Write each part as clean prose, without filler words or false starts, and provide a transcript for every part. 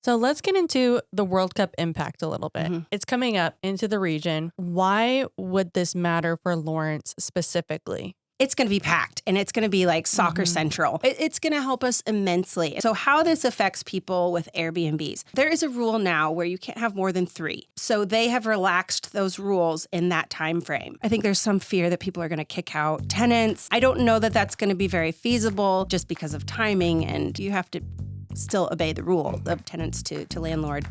So let's get into the World Cup impact a little bit. Mm-hmm. It's coming up into the region. Why would this matter for Lawrence specifically? It's going to be packed and it's going to be like soccer central. It's going to help us immensely. So how this affects people with Airbnbs. There is a rule now where you can't have more than 3. So they have relaxed those rules in that time frame. I think there's some fear that people are going to kick out tenants. I don't know that that's going to be very feasible just because of timing, and you have to still obey the rule of tenants to landlord.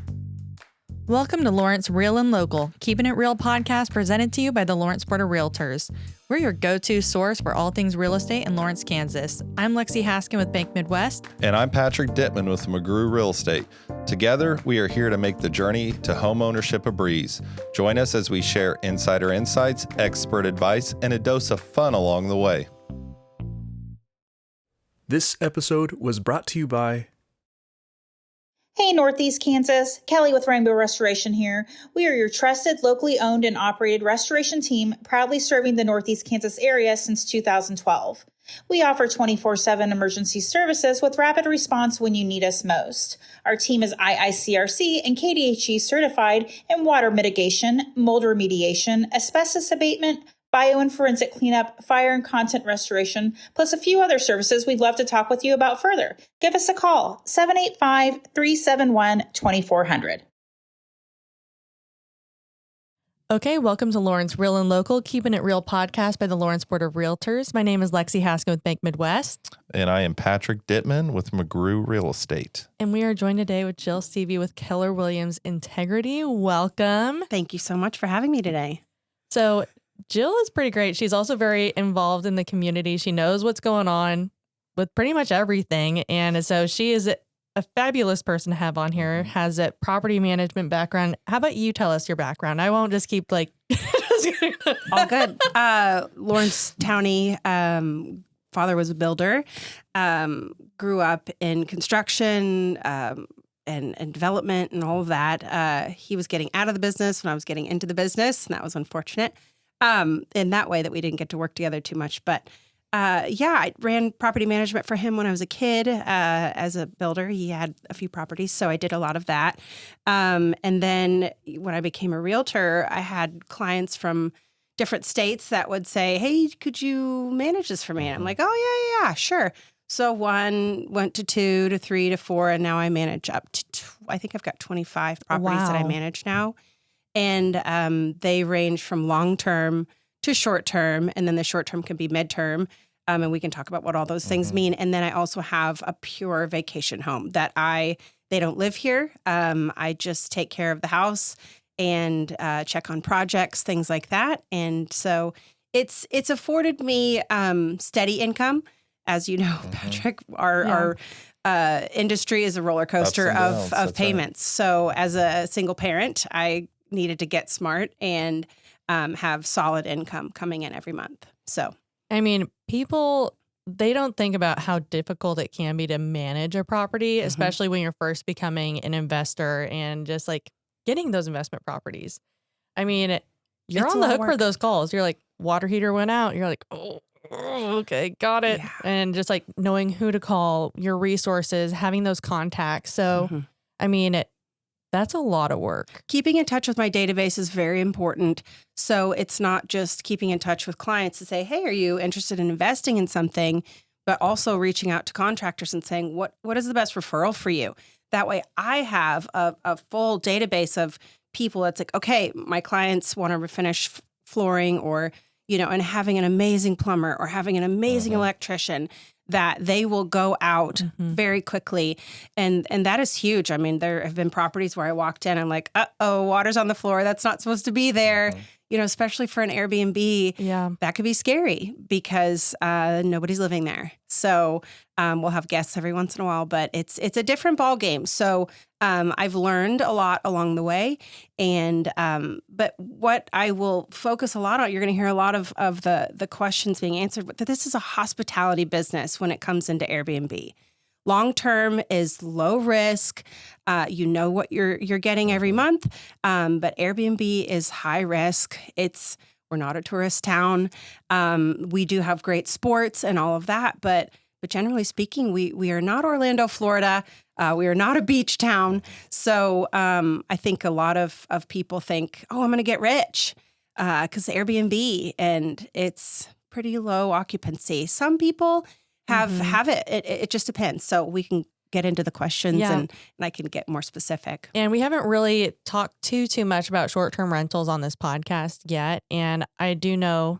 Welcome to Lawrence Real and Local, Keeping It Real podcast presented to you by the Lawrence Board of Realtors. We're your go-to source for all things real estate in Lawrence, Kansas. I'm Lexie Haskin with Bank Midwest. And I'm Patrick Dipman with McGrew Real Estate. Together, we are here to make the journey to homeownership a breeze. Join us as we share insider insights, expert advice, and a dose of fun along the way. This episode was brought to you by... Hey, Northeast Kansas. Kelly with Rainbow Restoration here. We are your trusted, locally owned and operated restoration team, proudly serving the Northeast Kansas area since 2012. We offer 24/7 emergency services with rapid response when you need us most. Our team is IICRC and KDHE certified in water mitigation, mold remediation, asbestos abatement, bio and forensic cleanup, fire and content restoration, plus a few other services we'd love to talk with you about further. Give us a call, 785-371-2400. Okay, welcome to Lawrence Real and Local, Keeping It Real podcast by the Lawrence Board of Realtors. My name is Lexie Haskin with Bank Midwest. And I am Patrick Dipman with McGrew Real Estate. And we are joined today with Jill Stueve with Keller Williams Integrity. Welcome. Thank you so much for having me today. So Jill is pretty great. She's also very involved in the community. She knows what's going on with pretty much everything. And so she is a fabulous person to have on here, has a property management background. How about you tell us your background? I won't just keep like... All good. Lawrence Towney, father was a builder, grew up in construction and development and all of that. He was getting out of the business when I was getting into the business, and that was unfortunate. In that way that we didn't get to work together too much. But I ran property management for him when I was a kid. As a builder, he had a few properties, so I did a lot of that. And then when I became a realtor, I had clients from different states that would say, hey, could you manage this for me? And I'm like, oh, yeah, sure. So 1 went to 2 to 3 to 4, and now I manage up to, I think I've got 25 properties that I manage now. And they range from long-term to short-term, and then the short-term can be mid-term, and we can talk about what all those things mean. And then I also have a pure vacation home that they don't live here. I just take care of the house and check on projects, things like that. And so it's afforded me steady income. As you know, Patrick, our industry is a roller coaster of payments. Right. So as a single parent, I needed to get smart and have solid income coming in every month. So, I mean, people, they don't think about how difficult it can be to manage a property, especially when you're first becoming an investor and just like getting those investment properties. I mean, you're on the hook for those calls. You're like, water heater went out. You're like, oh, okay, got it. Yeah. And just like knowing who to call, your resources, having those contacts. So, I mean, that's a lot of work. Keeping in touch with my database is very important. So it's not just keeping in touch with clients to say, hey, are you interested in investing in something? But also reaching out to contractors and saying, what is the best referral for you? That way I have a full database of people that's like, okay, my clients want to refinish flooring or, and having an amazing plumber or having an amazing electrician that they will go out very quickly. And that is huge. I mean, there have been properties where I walked in, I'm like, uh-oh, water's on the floor. That's not supposed to be there. Especially for an Airbnb, that could be scary because nobody's living there. So we'll have guests every once in a while, but it's a different ball game. So I've learned a lot along the way. And but what I will focus a lot on, you're going to hear a lot of the questions being answered, but this is a hospitality business when it comes into Airbnb. Long-term is low risk. You know what you're getting every month. But Airbnb is high risk. We're not a tourist town. We do have great sports and all of that, but generally speaking, we are not Orlando, Florida. We are not a beach town. So I think a lot of people think, oh, I'm going to get rich because Airbnb, and it's pretty low occupancy. Some people have it. It just depends. So we can get into the questions and I can get more specific. And we haven't really talked too much about short-term rentals on this podcast yet. And I do know,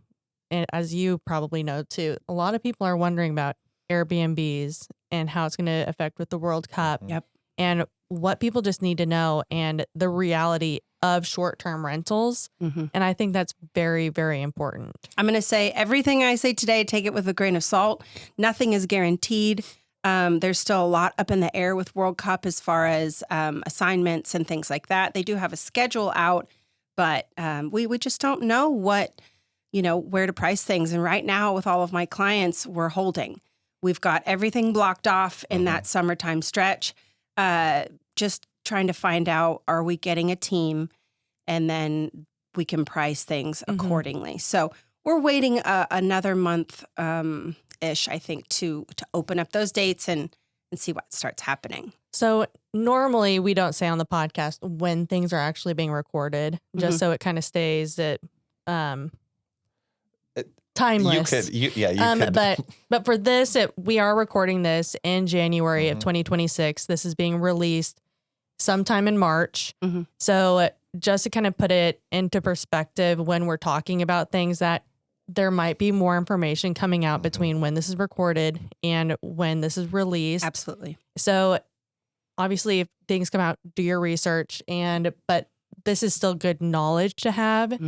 and as you probably know too, a lot of people are wondering about Airbnbs and how it's going to affect with the World Cup. Yep. And what people just need to know and the reality of short-term rentals. And I think that's very, very important. I'm going to say everything I say today, take it with a grain of salt. Nothing is guaranteed. There's still a lot up in the air with World Cup as far as assignments and things like that. They do have a schedule out, but we just don't know what, where to price things. And right now with all of my clients, we're holding. We've got everything blocked off in that summertime stretch. Just trying to find out, are we getting a team? And then we can price things accordingly. So we're waiting another month ish, I think, to open up those dates and see what starts happening. So normally we don't say on the podcast when things are actually being recorded, just so it kind of stays at timeless. You could. But for this, we are recording this in January of 2026. This is being released sometime in March. So just to kind of put it into perspective, when we're talking about things, that there might be more information coming out between when this is recorded and when this is released. Absolutely. So obviously if things come out, do your research, but this is still good knowledge to have,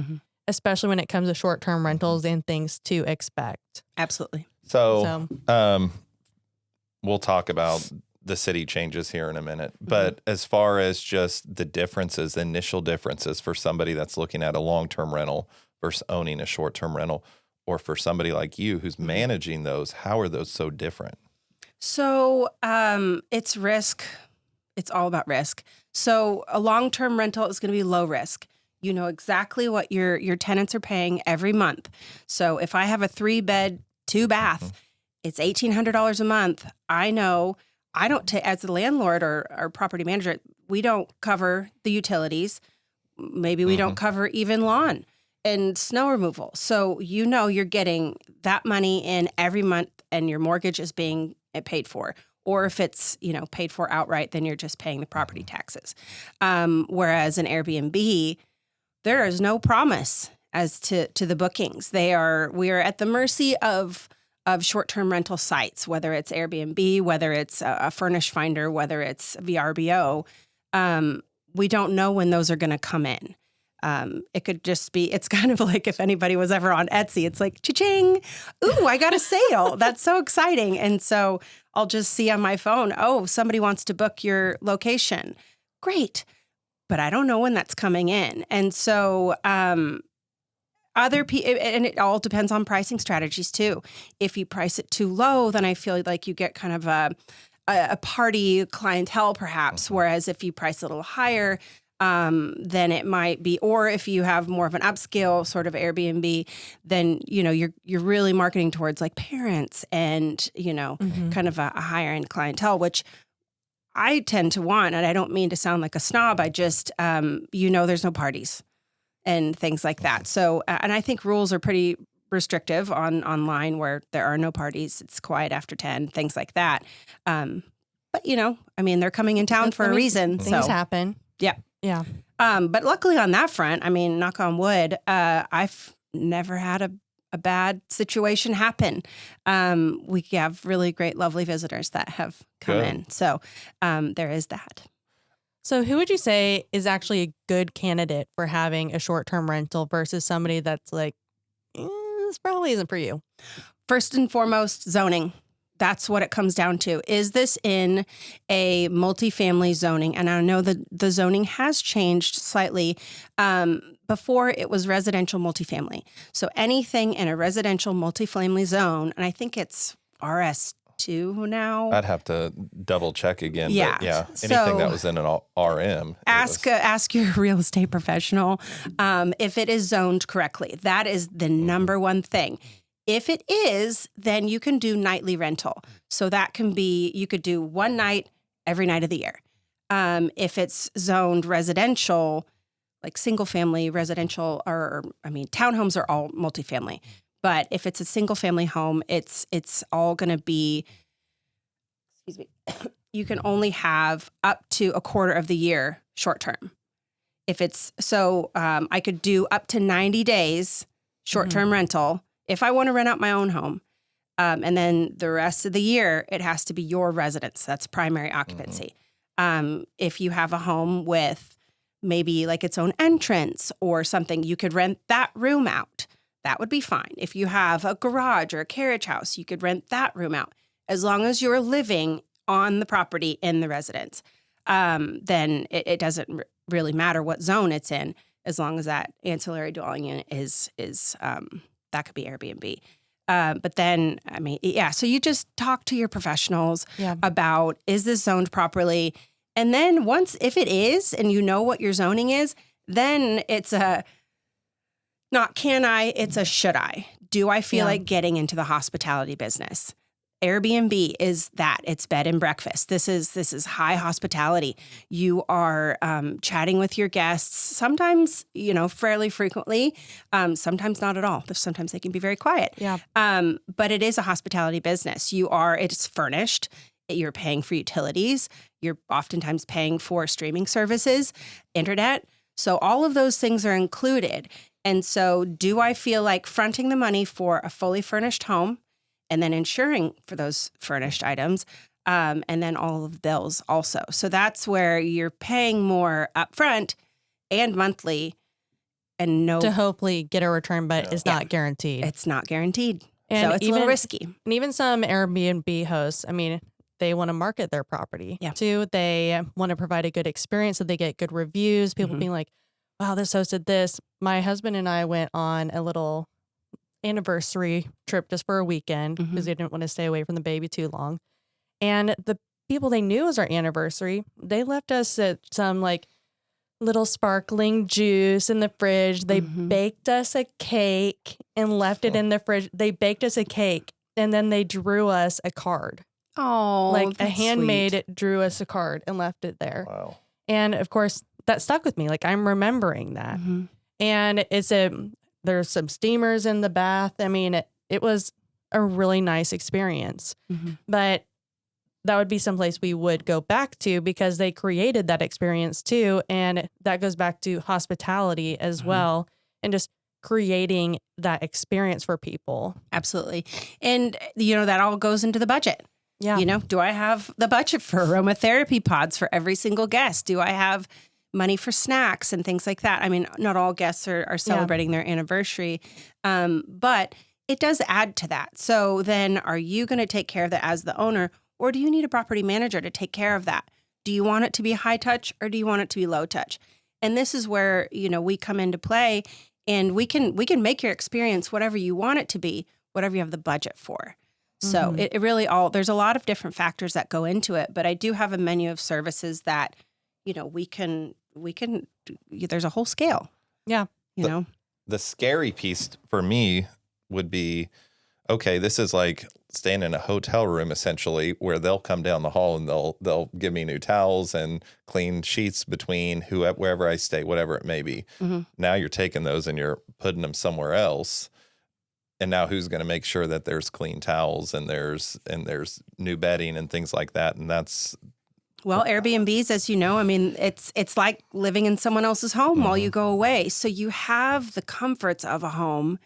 especially when it comes to short-term rentals and things to expect. Absolutely. So we'll talk about the city changes here in a minute, but as far as just the differences, the initial differences for somebody that's looking at a long-term rental versus owning a short-term rental, or for somebody like you who's managing those, how are those so different? So it's risk. It's all about risk. So a long-term rental is going to be low risk. You know exactly what your tenants are paying every month. So if I have a 3-bed, 2-bath, it's $1,800 a month. I know I don't take, as a landlord or property manager, we don't cover the utilities. Maybe we don't cover even lawn and snow removal. So you're getting that money in every month and your mortgage is being paid for. Or if it's, paid for outright, then you're just paying the property taxes. Whereas an Airbnb, there is no promise as to the bookings. We are at the mercy of short-term rental sites, whether it's Airbnb, whether it's a Furnish Finder, whether it's VRBO. We don't know when those are going to come in. It could just be, it's kind of like if anybody was ever on Etsy, it's like, cha-ching, ooh, I got a sale. That's so exciting. And so I'll just see on my phone, oh, somebody wants to book your location. Great. But I don't know when that's coming in. And so other people, and it all depends on pricing strategies too. If you price it too low, then I feel like you get kind of a party clientele perhaps. Whereas if you price a little higher, then it might be, or if you have more of an upscale sort of Airbnb, then, you're really marketing towards like parents and, kind of a higher end clientele, which I tend to want. And I don't mean to sound like a snob. I just, there's no parties and things like that. So, and I think rules are pretty restrictive online where there are no parties. It's quiet after 10, things like that. But, they're coming in town for a reason. Things happen. Yeah. Yeah. But luckily on that front, knock on wood, I've never had a bad situation happen. We have really great, lovely visitors that have come in. So there is that. So who would you say is actually a good candidate for having a short-term rental versus somebody that's like, this probably isn't for you? First and foremost, zoning. That's what it comes down to. Is this in a multifamily zoning? And I know that the zoning has changed slightly. Before it was residential multifamily. So anything in a residential multifamily zone, and I think it's RS2 now. I'd have to double check again. Yeah. But yeah. Anything that was in an RM. Ask your real estate professional if it is zoned correctly. That is the number one thing. If it is, then you can do nightly rental. So that can be, you could do one night every night of the year. If it's zoned residential, like single family residential, townhomes are all multifamily. But if it's a single family home, it's all going to be, you can only have up to a quarter of the year short term. If it's I could do up to 90 days short term rental if I want to rent out my own home. And then the rest of the year, it has to be your residence. That's primary occupancy. If you have a home with maybe like its own entrance or something, you could rent that room out. That would be fine. If you have a garage or a carriage house, you could rent that room out. As long as you're living on the property in the residence, then it doesn't really matter what zone it's in, as long as that ancillary dwelling unit is that could be Airbnb. But then, so you just talk to your professionals about, is this zoned properly? And then if it is, and you know what your zoning is, then it's not can I, it's a should I. Do I feel like getting into the hospitality business? Airbnb is that. It's bed and breakfast. This is high hospitality. You are chatting with your guests, sometimes, fairly frequently, sometimes not at all. Sometimes they can be very quiet. Yeah. But it is a hospitality business. It's furnished. You're paying for utilities. You're oftentimes paying for streaming services, internet. So all of those things are included. And so do I feel like fronting the money for a fully furnished home and then insuring for those furnished items, and then all of the bills also? So that's where you're paying more upfront and monthly to hopefully get a return, but it's not guaranteed. It's not guaranteed. And so it's a little risky. And even some Airbnb hosts, they want to market their property too. They want to provide a good experience so they get good reviews. People being like, wow, this host did this. My husband and I went on a little anniversary trip just for a weekend because we didn't want to stay away from the baby too long. And the people they knew was our anniversary, they left us some like little sparkling juice in the fridge. They baked us a cake and left it in the fridge. They baked us a cake and then they drew us a card. Oh, like a that's handmade sweet. drew us a card and left it there. Wow. And of course that stuck with me. Like I'm remembering that. And there's some steamers in the bath. It was a really nice experience, but that would be someplace we would go back to because they created that experience too. And that goes back to hospitality as well. And just creating that experience for people. Absolutely. And, that all goes into the budget. Yeah. Do I have the budget for aromatherapy pods for every single guest? Do I have money for snacks and things like that? Not all guests are celebrating their anniversary, but it does add to that. So then are you going to take care of that as the owner, or do you need a property manager to take care of that? Do you want it to be high touch or do you want it to be low touch? And this is where, we come into play, and we can make your experience whatever you want it to be, whatever you have the budget for. So it really there's a lot of different factors that go into it, but I do have a menu of services that, we can, there's a whole scale. Yeah. The scary piece for me would be, okay, this is like staying in a hotel room essentially, where they'll come down the hall and they'll give me new towels and clean sheets between wherever I stay, whatever it may be. Now you're taking those and you're putting them somewhere else. And now who's going to make sure that there's clean towels and there's new bedding and things like that? And that's... Well, Airbnbs, as you know, it's like living in someone else's home while you go away. So you have the comforts of a home,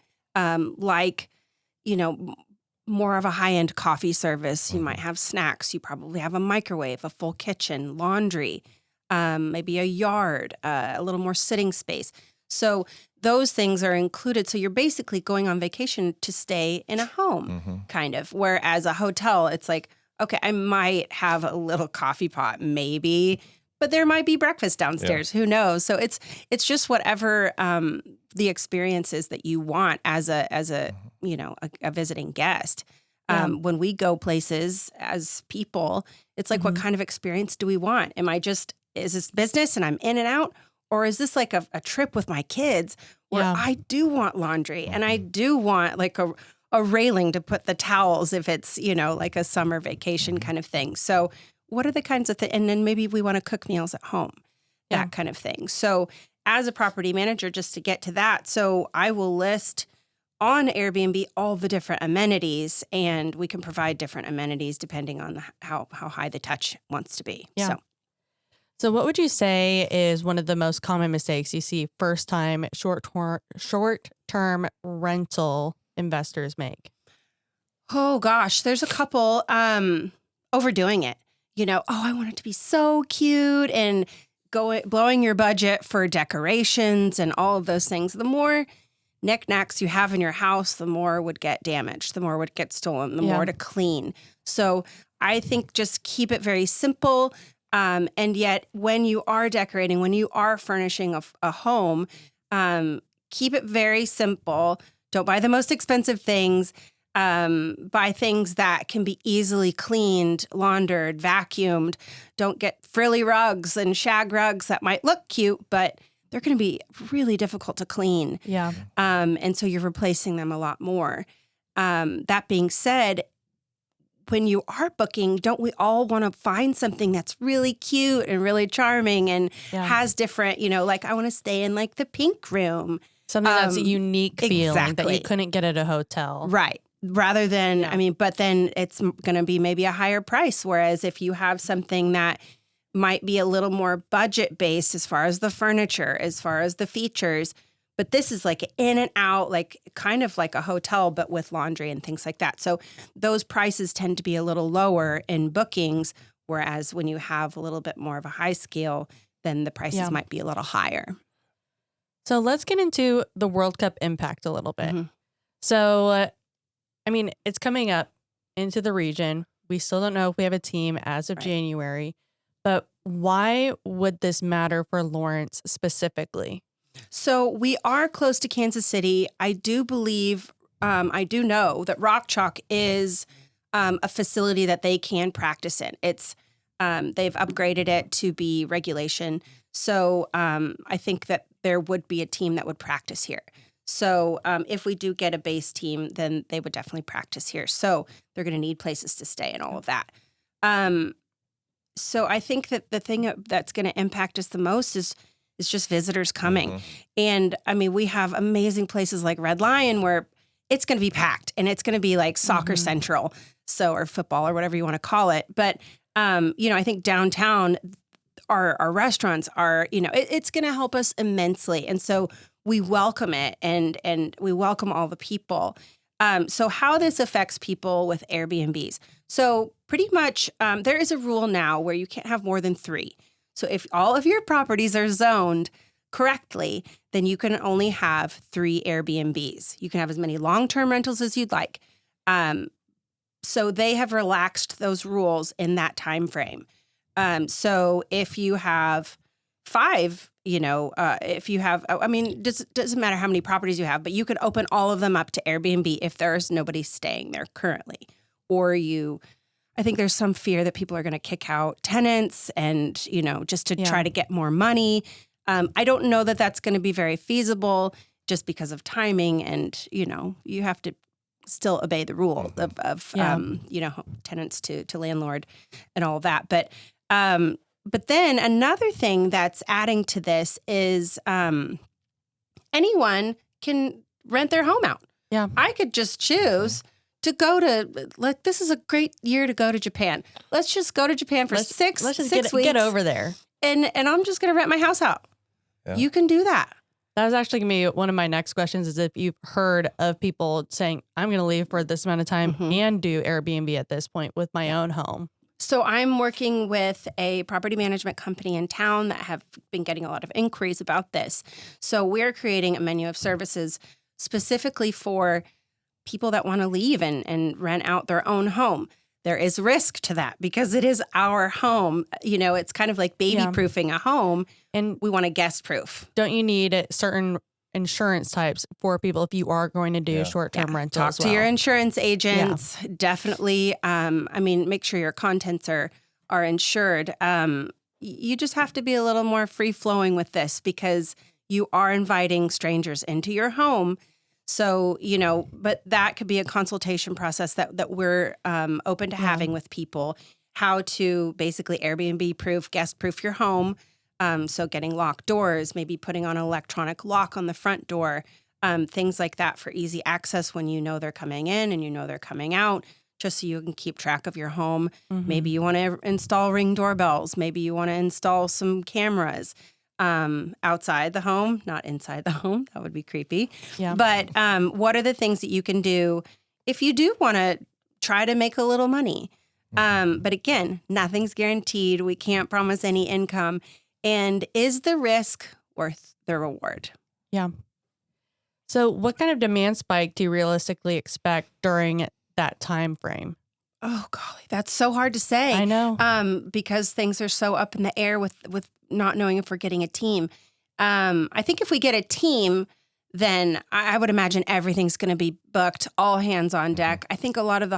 more of a high-end coffee service. You might have snacks. You probably have a microwave, a full kitchen, laundry, maybe a yard, a little more sitting space. So those things are included. So you're basically going on vacation to stay in a home, kind of. Whereas a hotel, it's like, okay, I might have a little coffee pot, maybe, but there might be breakfast downstairs. Who knows? So it's just whatever the experience is that you want as a visiting guest. When we go places as people, it's like, what kind of experience do we want? Is this business and I'm in and out? Or is this like a trip with my kids where I do want laundry and I do want like a railing to put the towels if it's, like a summer vacation kind of thing. So what are the kinds of things? And then maybe we want to cook meals at home, that kind of thing. So as a property manager, just to get to that, so I will list on Airbnb all the different amenities, and we can provide different amenities depending on how high the touch wants to be. Yeah. So what would you say is one of the most common mistakes you see first-time short-term rental investors make? Oh gosh, there's a couple. Overdoing it. I want it to be so cute and blowing your budget for decorations and all of those things. The more knickknacks you have in your house, the more would get damaged, the more would get stolen, the more to clean. So I think just keep it very simple. And yet when you are decorating, when you are furnishing a home, keep it very simple. Don't buy the most expensive things. Buy things that can be easily cleaned, laundered, vacuumed. Don't get frilly rugs and shag rugs that might look cute, but they're going to be really difficult to clean. Yeah. And so you're replacing them a lot more. That being said, when you are booking, don't we all want to find something that's really cute and really charming and has different, like I want to stay in like the pink room. Something that's a unique feeling that you couldn't get at a hotel. Right. Rather than, but then it's going to be maybe a higher price. Whereas if you have something that might be a little more budget based as far as the furniture, as far as the features, but this is like in and out, like kind of like a hotel, but with laundry and things like that. So those prices tend to be a little lower in bookings. Whereas when you have a little bit more of a high scale, then the prices might be a little higher. So let's get into the World Cup impact a little bit. Mm-hmm. So, it's coming up into the region. We still don't know if we have a team as of January, but why would this matter for Lawrence specifically? So we are close to Kansas City. I do believe, I do know that Rock Chalk is a facility that they can practice in. It's they've upgraded it to be regulation. So I think that there would be a team that would practice here. So if we do get a base team, then they would definitely practice here. So they're going to need places to stay and all of that. So I think that the thing that's going to impact us the most is just visitors coming. And we have amazing places like Red Lion where it's going to be packed and it's going to be like soccer central, or football or whatever you want to call it. But, I think downtown, our restaurants are, it's going to help us immensely. And so we welcome it and we welcome all the people. So how this affects people with Airbnbs. So pretty much there is a rule now where you can't have more than 3. So if all of your properties are zoned correctly, then you can only have 3 Airbnbs. You can have as many long-term rentals as you'd like. So they have relaxed those rules in that time frame. So if you have 5, if you have, doesn't matter how many properties you have, but you could open all of them up to Airbnb if there's nobody staying there currently. Or I think there's some fear that people are going to kick out tenants and, just to try to get more money. I don't know that that's going to be very feasible just because of timing and, you have to still obey the rule of tenants to landlord and all that. But then another thing that's adding to this is anyone can rent their home out. Yeah. I could just choose to go to, this is a great year to go to Japan. Let's just go to Japan for 6 weeks. Get over there. And I'm just going to rent my house out. Yeah. You can do that. That was actually going to be one of my next questions is if you've heard of people saying, I'm going to leave for this amount of time and do Airbnb at this point with my own home. So I'm working with a property management company in town that have been getting a lot of inquiries about this. So we're creating a menu of services specifically for people that want to leave and rent out their own home. There is risk to that because it is our home. It's kind of like baby-proofing a home, and we want a guest-proof. Don't you need certain insurance types for people if you are going to do short-term rental as well? Talk to your insurance agents. Yeah. Definitely. Make sure your contents are insured. You just have to be a little more free-flowing with this because you are inviting strangers into your home. So, but that could be a consultation process that we're open to having with people. how to basically Airbnb proof, guest proof your home. So getting locked doors, maybe putting on an electronic lock on the front door, things like that for easy access when you know they're coming in and you know they're coming out, just so you can keep track of your home. Maybe you want to install Ring doorbells. Maybe you want to install some cameras outside the home, not inside the home. That would be creepy. Yeah. But what are the things that you can do if you do want to try to make a little money? But again, nothing's guaranteed. We can't promise any income. And is the risk worth the reward? Yeah. So what kind of demand spike do you realistically expect during that time frame? Oh, golly, that's so hard to say. I know. Because things are so up in the air with not knowing if we're getting a team. I think if we get a team, then I would imagine everything's going to be booked, all hands on deck. I think a lot of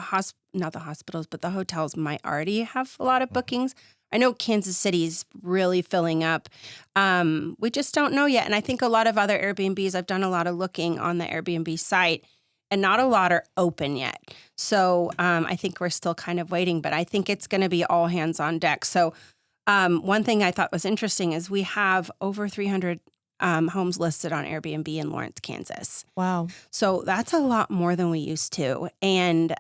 not the hospitals, but the hotels might already have a lot of bookings. I know Kansas City's really filling up. We just don't know yet. And I think a lot of other Airbnbs, I've done a lot of looking on the Airbnb site, and not a lot are open yet. So I think we're still kind of waiting, but I think it's going to be all hands on deck. So one thing I thought was interesting is we have over 300 homes listed on Airbnb in Lawrence, Kansas. Wow. So that's a lot more than we used to. And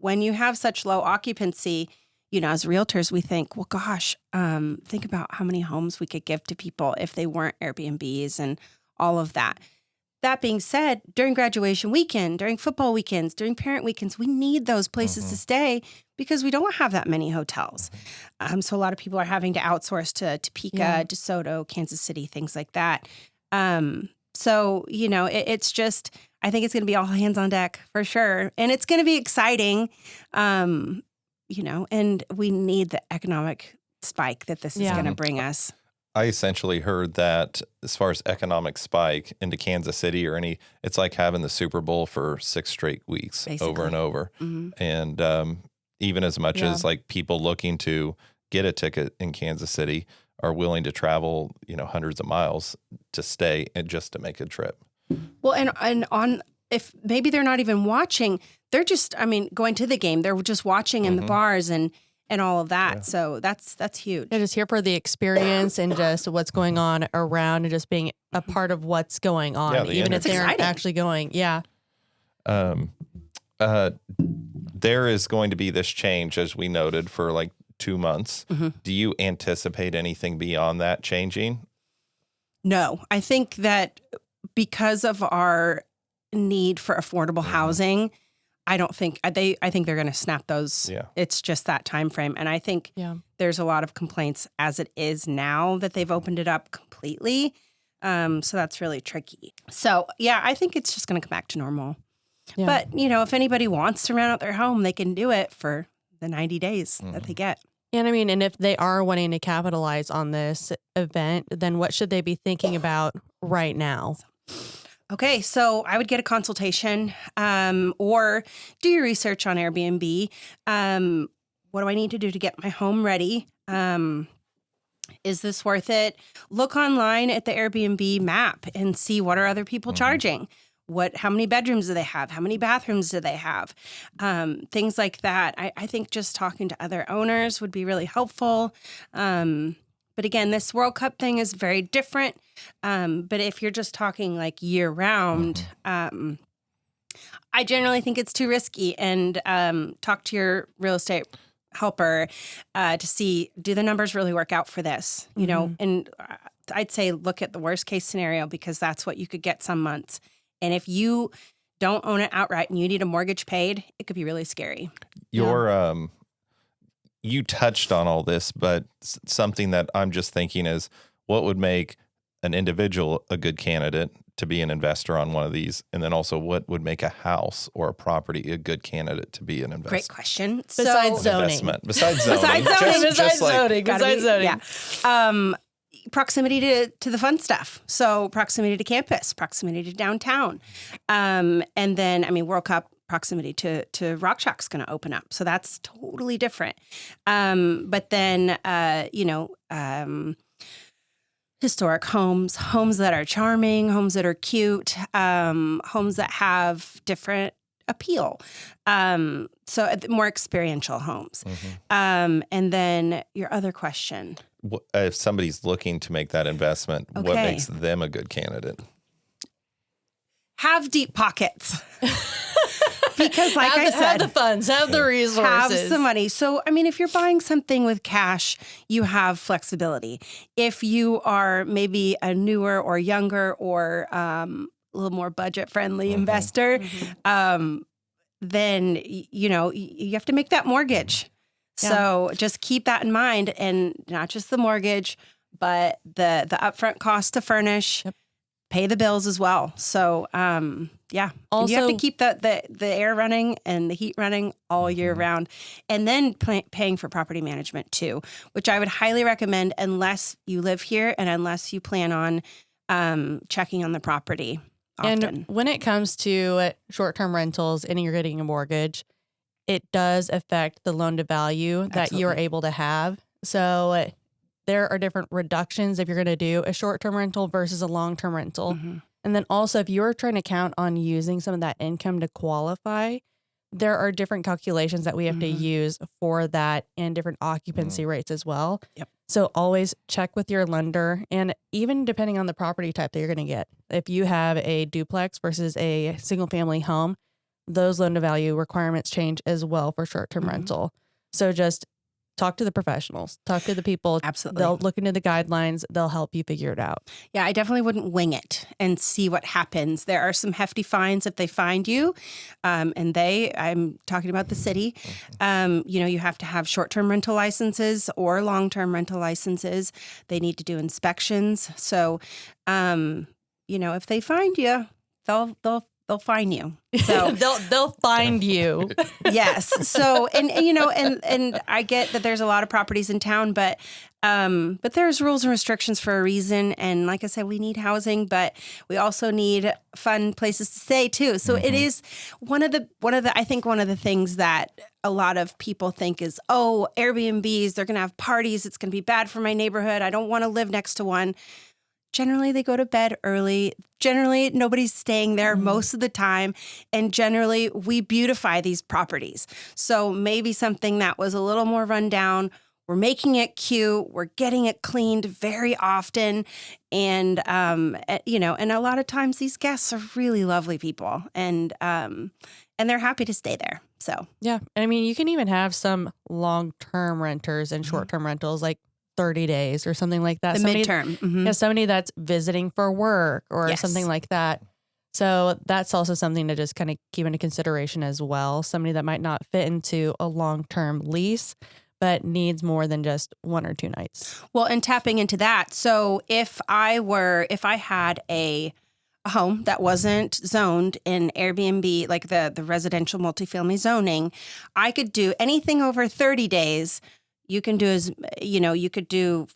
when you have such low occupancy, as realtors, we think, well, gosh, think about how many homes we could give to people if they weren't Airbnbs and all of that. That being said, during graduation weekend, during football weekends, during parent weekends, we need those places to stay because we don't have that many hotels. So a lot of people are having to outsource to Topeka, DeSoto, Kansas City, things like that. So, it's just, I think it's going to be all hands on deck for sure. And it's going to be exciting, and we need the economic spike that this is going to bring us. I essentially heard that as far as economic spike into Kansas City it's like having the Super Bowl for 6 straight weeks over and over. And even as much as like people looking to get a ticket in Kansas City are willing to travel, hundreds of miles to stay and just to make a trip. Well, and on, if maybe they're not even watching, they're just, going to the game. They're just watching in the bars and all of that. Yeah. So that's huge. They're just here for the experience and just what's going on around and just being a part of what's going on, even if they're actually going. Yeah. There is going to be this change, as we noted, for like 2 months. Do you anticipate anything beyond that changing? No, I think that because of our need for affordable housing, I think they're going to snap those. Yeah. It's just that time frame. And I think there's a lot of complaints as it is now that they've opened it up completely. So that's really tricky. So, I think it's just going to come back to normal. Yeah. But, if anybody wants to rent out their home, they can do it for the 90 days that they get. And and if they are wanting to capitalize on this event, then what should they be thinking about right now? Okay, so I would get a consultation or do your research on Airbnb. What do I need to do to get my home ready? Is this worth it? Look online at the Airbnb map and see what are other people charging. How many bedrooms do they have? How many bathrooms do they have? Things like that. I think just talking to other owners would be really helpful. But again, this World Cup thing is very different. But if you're just talking like year round, I generally think it's too risky. And talk to your real estate helper to see, do the numbers really work out for this? And I'd say look at the worst case scenario because that's what you could get some months. And if you don't own it outright and you need a mortgage paid, it could be really scary. You touched on all this, but something that I'm just thinking is what would make an individual a good candidate to be an investor on one of these? And then also what would make a house or a property a good candidate to be an investor? Great question. Besides zoning. Besides zoning. Besides zoning. Yeah. Proximity to the fun stuff. So proximity to campus, proximity to downtown. And then, World Cup, proximity to Rock Shock's going to open up. So that's totally different. But then, historic homes that are charming, homes that are cute, homes that have different appeal. So more experiential homes. And then your other question. If somebody's looking to make that investment, what makes them a good candidate? Have deep pockets. Because like I said, have the funds, have the resources. Have some money. So, I mean, if you're buying something with cash, you have flexibility. If you are maybe a newer or younger or a little more budget-friendly investor, then, you have to make that mortgage. Yeah. So just keep that in mind, and not just the mortgage, but the upfront cost to furnish. Yep. Pay the bills as well. So, Also, you have to keep the air running and the heat running all year round. And then paying for property management too, which I would highly recommend unless you live here and unless you plan on checking on the property often. And when it comes to short-term rentals and you're getting a mortgage, it does affect the loan to value that you're able to have. So there are different reductions if you're going to do a short-term rental versus a long-term rental. And then also, if you're trying to count on using some of that income to qualify, there are different calculations that we have to use for that and different occupancy rates as well. Yep. So always check with your lender, and even depending on the property type that you're going to get. If you have a duplex versus a single-family home, those loan-to-value requirements change as well for short-term rental. So just talk to the professionals, talk to the people. Absolutely. They'll look into the guidelines. They'll help you figure it out. Yeah, I definitely wouldn't wing it and see what happens. There are some hefty fines if they find you. I'm talking about the city. You have to have short-term rental licenses or long-term rental licenses. They need to do inspections. So, if they find you, they'll find you. So they'll find you. Yes. So, and I get that there's a lot of properties in town, but there's rules and restrictions for a reason. And like I said, we need housing, but we also need fun places to stay too. So it is one of the things that a lot of people think is, Airbnbs, they're going to have parties. It's going to be bad for my neighborhood. I don't want to live next to one. Generally, they go to bed early. Generally, nobody's staying there most of the time. And generally, we beautify these properties. So maybe something that was a little more run down, we're making it cute. We're getting it cleaned very often. And, and a lot of times these guests are really lovely people. And they're happy to stay there. So, yeah. I mean, you can even have some long-term renters and short-term rentals, like 30 days or something like that. Midterm. Somebody that's visiting for work or something like that. So that's also something to just kind of keep into consideration as well. Somebody that might not fit into a long-term lease, but needs more than just 1 or 2 nights. Well, and tapping into that. So if I had a home that wasn't zoned in Airbnb, like the residential multifamily zoning, I could do anything over 30 days. You can do you could do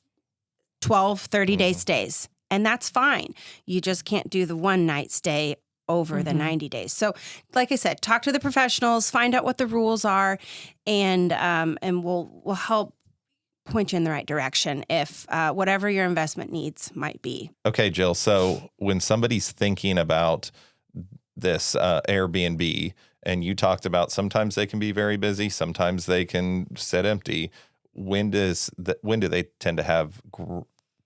12, 30-day stays, and that's fine. You just can't do the 1-night stay over the 90 days. So like I said, talk to the professionals, find out what the rules are, and we'll help point you in the right direction if whatever your investment needs might be. Okay, Jill. So when somebody's thinking about this Airbnb, and you talked about sometimes they can be very busy, sometimes they can sit empty. When do they tend to have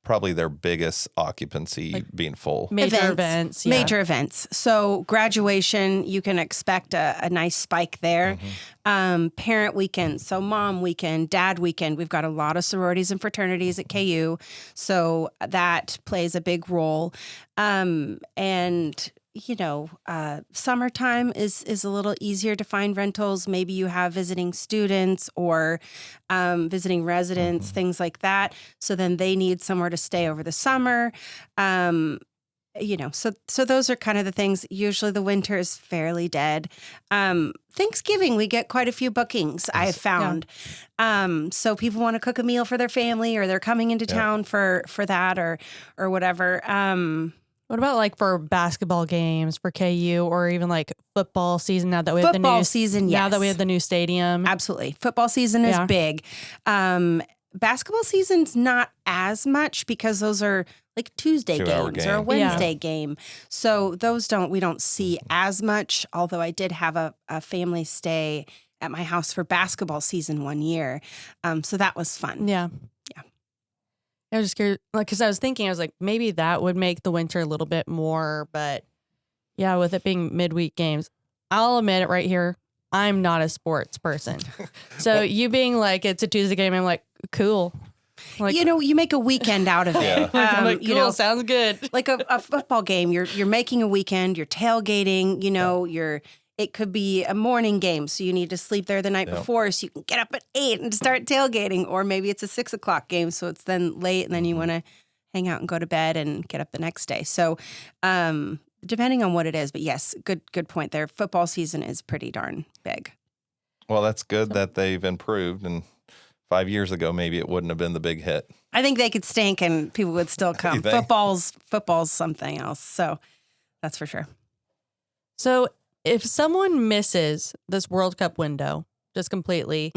probably their biggest occupancy being full? Major events. Yeah. Major events. So graduation, you can expect a nice spike there. Parent weekend, so mom weekend, dad weekend. We've got a lot of sororities and fraternities at KU, so that plays a big role. Summertime is a little easier to find rentals. Maybe you have visiting students or visiting residents, things like that. So then they need somewhere to stay over the summer. So those are kind of the things. Usually the winter is fairly dead. Thanksgiving, we get quite a few bookings, I've found. Yeah. So people want to cook a meal for their family, or they're coming into town for that or whatever. What about like for basketball games for KU, or even like football season now that we have now that we have the new stadium? Absolutely. Football season is big. Basketball season's not as much because those are like Tuesday 2-hour games or a game. Wednesday game. So those we don't see as much, although I did have a family stay at my house for basketball season one year. So that was fun. Yeah. Yeah. I was just curious, because I was like, maybe that would make the winter a little bit more, but yeah, with it being midweek games, I'll admit it right here, I'm not a sports person. So you being like, it's a Tuesday game, I'm like, cool. Like, You make a weekend out of it. Yeah. I'm like, cool, sounds good. Like a football game, you're making a weekend, you're tailgating, it could be a morning game, so you need to sleep there the night before so you can get up at 8 and start tailgating. Or maybe it's a 6 o'clock game, so it's then late and then you want to hang out and go to bed and get up the next day. So depending on what it is, but yes, good point there. Football season is pretty darn big. Well, that's good that they've improved. And 5 years ago, maybe it wouldn't have been the big hit. I think they could stink and people would still come. Football's something else. So that's for sure. So if someone misses this World Cup window just completely,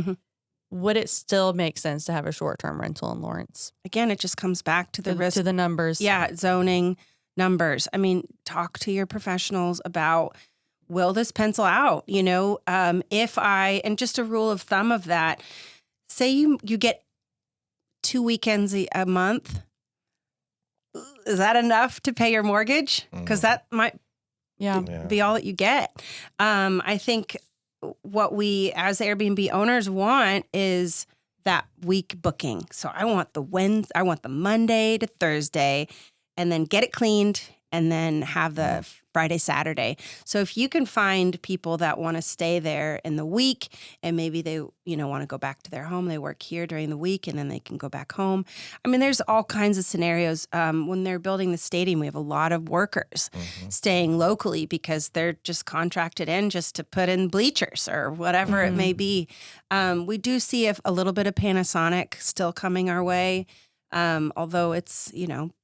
would it still make sense to have a short-term rental in Lawrence? Again, it just comes back to the risk. To the numbers. Yeah, zoning, numbers. I mean, talk to your professionals about, will this pencil out? And just a rule of thumb of that, say you get 2 weekends a month. Is that enough to pay your mortgage? Because that might be all that you get. I think what we as Airbnb owners want is that week booking. So I want the Monday to Thursday, and then get it cleaned, and then have the Friday, Saturday. So if you can find people that want to stay there in the week, and maybe they, want to go back to their home, they work here during the week and then they can go back home. I mean, there's all kinds of scenarios. When they're building the stadium, we have a lot of workers staying locally because they're just contracted in just to put in bleachers or whatever it may be. We do see a little bit of Panasonic still coming our way. Although it's,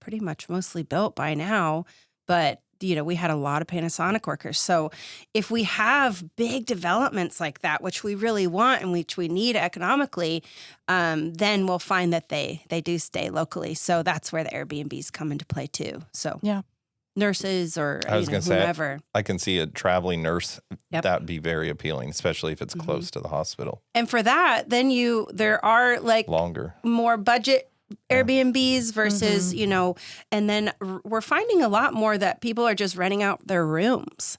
pretty much mostly built by now, but we had a lot of Panasonic workers. So if we have big developments like that, which we really want and which we need economically, then we'll find that they do stay locally. So that's where the Airbnbs come into play too. So nurses or whomever. I can see a traveling nurse. Yep. That'd be very appealing, especially if it's close to the hospital. And for that, then there are like longer, more budget Airbnbs versus, and then we're finding a lot more that people are just renting out their rooms.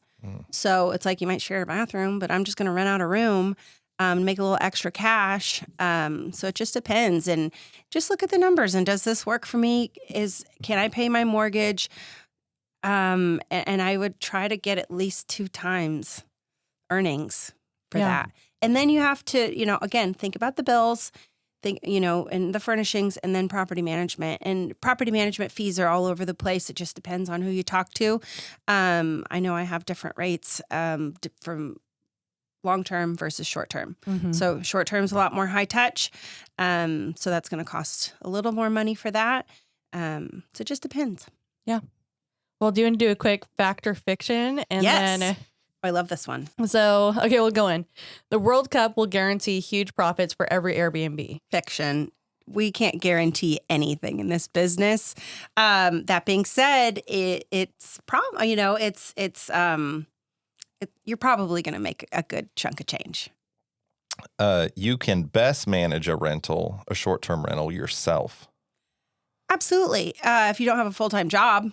So it's like you might share a bathroom, but I'm just going to rent out a room, make a little extra cash. So it just depends. And just look at the numbers. And does this work for me? Can I pay my mortgage? And I would try to get at least 2 times earnings for that. And then you have to, again, think about the bills. And the furnishings, and then property management. And property management fees are all over the place. It just depends on who you talk to. I know I have different rates from long-term versus short-term. So short-term is a lot more high touch. So that's going to cost a little more money for that. So it just depends. Yeah. Well, do you want to do a quick fact or fiction? And then I love this one. So, okay, we'll go in. The World Cup will guarantee huge profits for every Airbnb. Fiction. We can't guarantee anything in this business. That being said, it's you're probably going to make a good chunk of change. You can best manage a short-term rental yourself. Absolutely. If you don't have a full-time job,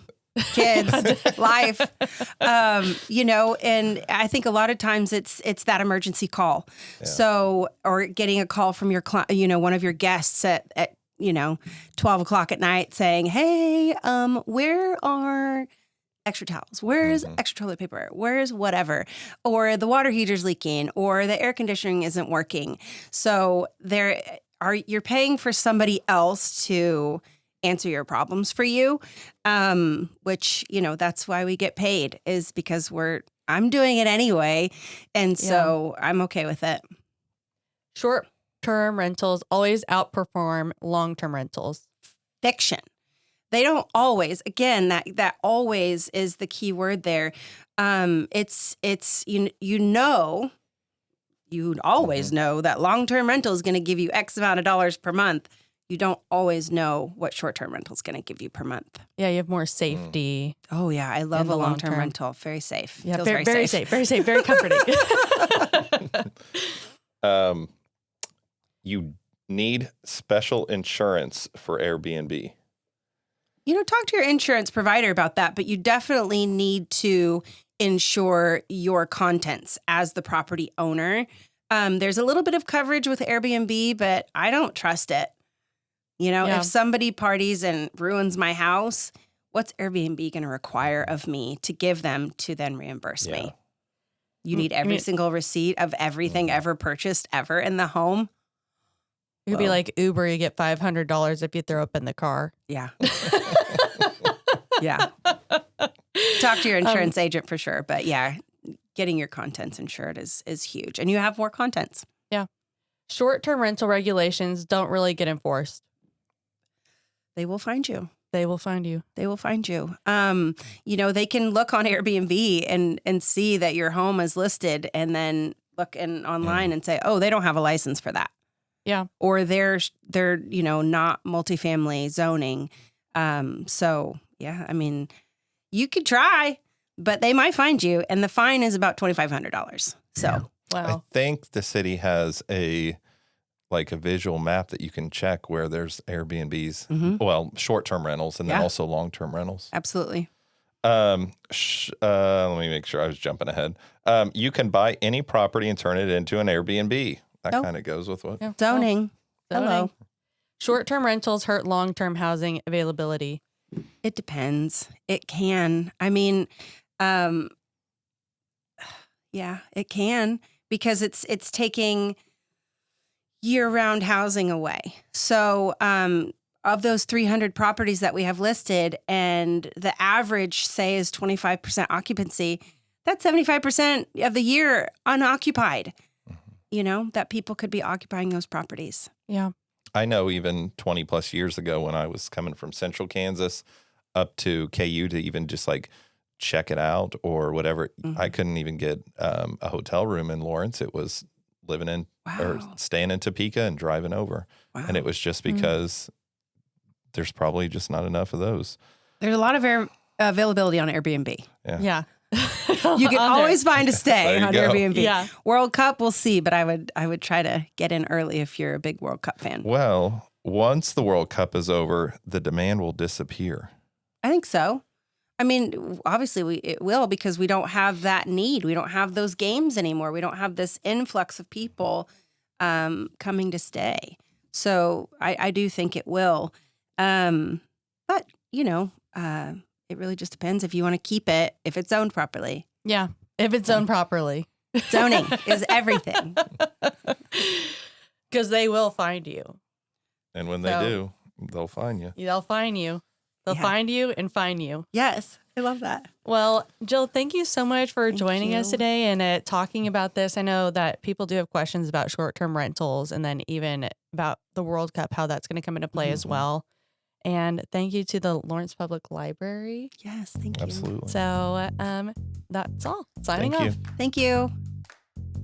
kids, life, and I think a lot of times it's that emergency call. Yeah. So, or getting a call from your one of your guests at 12 o'clock at night saying, hey, where are extra towels? Where's extra toilet paper? Where's whatever? Or the water heater's leaking, or the air conditioning isn't working. So you're paying for somebody else to answer your problems for you, which, that's why we get paid, is because I'm doing it anyway. And so I'm okay with it. Short-term rentals always outperform long-term rentals. Fiction. They don't always. Again, that always is the key word there. It's you always know that long-term rental is going to give you X amount of dollars per month. you don't always know what short-term rental is going to give you per month. Yeah, you have more safety. Oh yeah, I love In the a long long-term term. rental. Very safe. Yeah, Feels very safe, very comforting. You need special insurance for Airbnb. Talk to your insurance provider about that, but you definitely need to insure your contents as the property owner. There's a little bit of coverage with Airbnb, but I don't trust it. Yeah. If somebody parties and ruins my house, what's Airbnb going to require of me to give them to then reimburse me? You need every single receipt of everything ever purchased ever in the home. It could be like Uber, you get $500 if you throw up in the car. Yeah. Yeah. Talk to your insurance agent for sure. But yeah, getting your contents insured is huge. And you have more contents. Yeah. Short-term rental regulations don't really get enforced. They will find you. They will find you. They will find you. They can look on Airbnb and see that your home is listed and then look online and say, oh, they don't have a license for that. Yeah. Or they're not multifamily zoning. So yeah, I mean, you could try, but they might find you, and the fine is about $2,500. So wow. I think the city has a visual map that you can check where there's Airbnbs, well, short-term rentals and then also long-term rentals. Absolutely. Let me make sure I was jumping ahead. You can buy any property and turn it into an Airbnb. That kind of goes with what? Yeah. Zoning. Hello. Short-term rentals hurt long-term housing availability. It depends. It can. I mean, yeah, it can, because it's taking year-round housing away. So of those 300 properties that we have listed, and the average, say, is 25% occupancy, that's 75% of the year unoccupied, that people could be occupying those properties. Yeah. I know even 20 plus years ago when I was coming from central Kansas up to KU to even just check it out or whatever, I couldn't even get a hotel room in Lawrence. It was living in or staying in Topeka and driving over. Wow. And it was just because there's probably just not enough of those. There's a lot of availability on Airbnb. Yeah. You can always find a stay on Airbnb. Yeah. World Cup, we'll see, but I would try to get in early if you're a big World Cup fan. Well, once the World Cup is over, the demand will disappear. I think so. I mean, obviously it will, because we don't have that need. We don't have those games anymore. We don't have this influx of people coming to stay. So I do think it will. But, it really just depends if you want to keep it, if it's zoned properly. Yeah. If it's zoned properly. Zoning is everything. Because they will find you. And when they do, they'll find you. They'll find you. They'll find you and find you. Yes. I love that. Well, Jill, thank you so much for joining us today and talking about this. I know that people do have questions about short-term rentals and then even about the World Cup, how that's going to come into play as well. And thank you to the Lawrence Public Library. Yes, thank you. Absolutely. So that's all. Signing off. Thank you.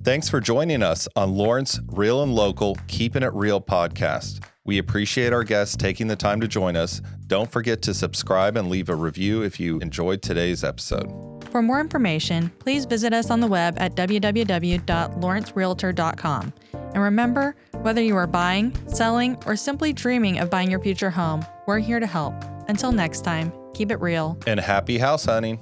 Thanks for joining us on Lawrence Real and Local Keeping It Real podcast. We appreciate our guests taking the time to join us. Don't forget to subscribe and leave a review if you enjoyed today's episode. For more information, please visit us on the web at www.lawrencerealtor.com. And remember, whether you are buying, selling, or simply dreaming of buying your future home, we're here to help. Until next time, keep it real. And happy house hunting.